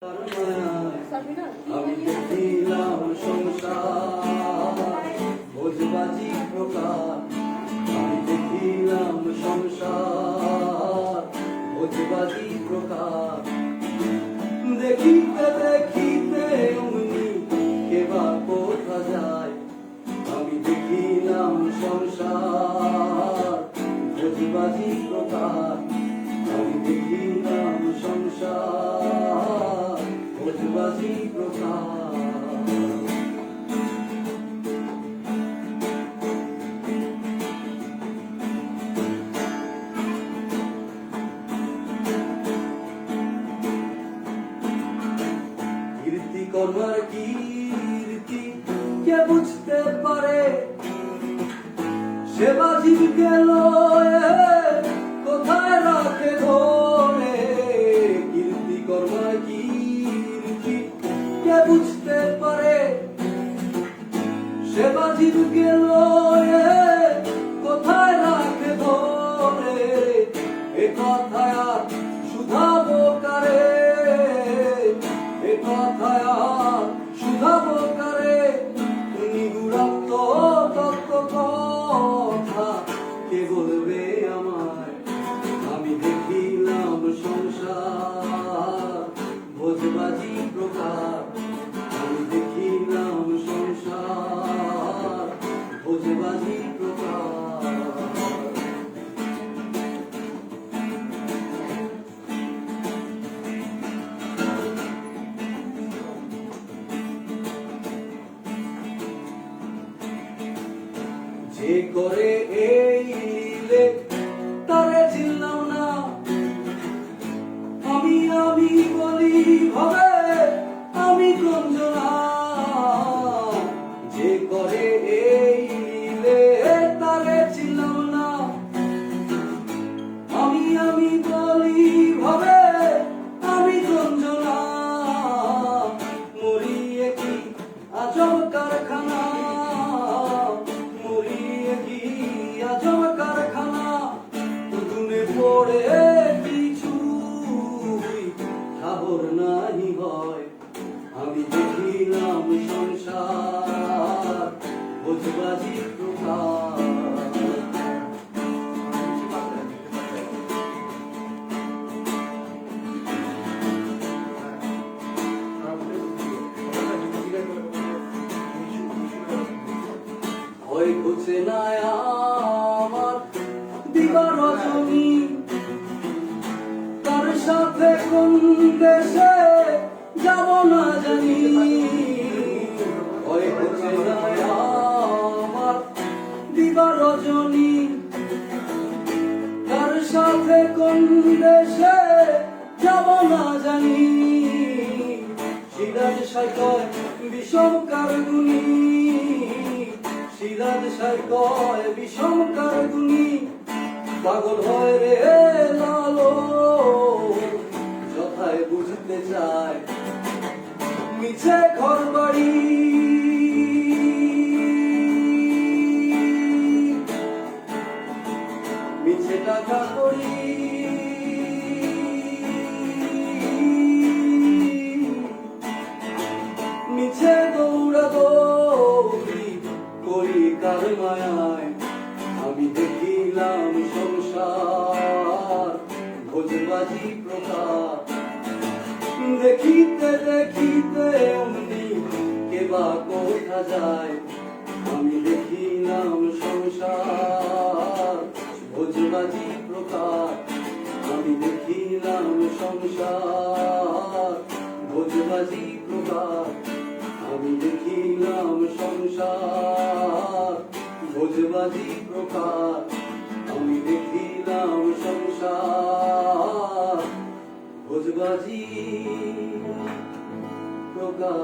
আমি দেখিলাম সংসার ভোজবাজি প্রকার, আমি দেখিলাম সংসার ভোজবাজি প্রকার। দেখিতে দেখিতে অমনি কেবা কোথা যায়, আমি দেখিলাম সংসার ভোজবাজি প্রকার, আমি দেখিলাম সংসার ভোজবাজি প্রকার। কীর্তি কর্মার কীর্তি কে বুঝতে পারে, সেবা জীবকে লয়ে কোথায় রাখে ধরে। কীর্তি কর্মার কীর্তি কে বুঝতে পারে, সেবা জীবকে লয়ে কোথায় রাখে ধরে। এ কথায় আর শুধাবো কারে, এ কথায় আর শুধাবো কারে। নিগুড়াত্ম তত্ত্ব কথা কে বলবে আমায়, আমি দেখিলাম সংসার ভোজবাজি প্রকার, আমি দেখিলাম সংসার ভোজবাজি প্রকার। যে করে এই লীলে তারে চিনলাম না, আমি আমি বলি ভাবে আমি গঞ্জনা। যে করে এই লীলে তারে চিনলাম না, আমি আমি বলি ভাবে আমি গঞ্জনা। মরিয়ে কি আজব কারখানা, মরিয়ে কি আজব কারখানা। গুনে পড়ে কিছুই খবর নাই হয়, আমি দেখিলাম সংসার ভোজবাজি প্রকার। ভয় ঘুচে না আমার দিবা রজনী, তার সাথে কোন দেশে যাব না জানি। ভয় ঘুচে না আমার দিবা রজনী, তার সাথে কোন দেশে যাব না জানি। সিরাজ সাই কয় বিষম কারগুনি, সিরাজ সাই কয় বিষম কারগুনি। পাগল হয় রে লালো যথায় বুঝতে চায় মিছে ঘর বাড়ি। মিছে টাকা করি, মিছে দৌড়া দৌড়ি করি কার মায়ায়। আমি দেখিলাম সংসার ভোজবাজি প্রকার, দেখিতে দেখিতে অমনি কেবা কোথা যায়। আমি দেখিলাম সংসার ভোজবাজি প্রকার, আমি দেখিলাম সংসার ভোজবাজি প্রকার, আমি দেখিলাম সংসার ভোজবাজি প্রকার, আমি দেখিলাম সংসার ভোজবাজি প্রকার।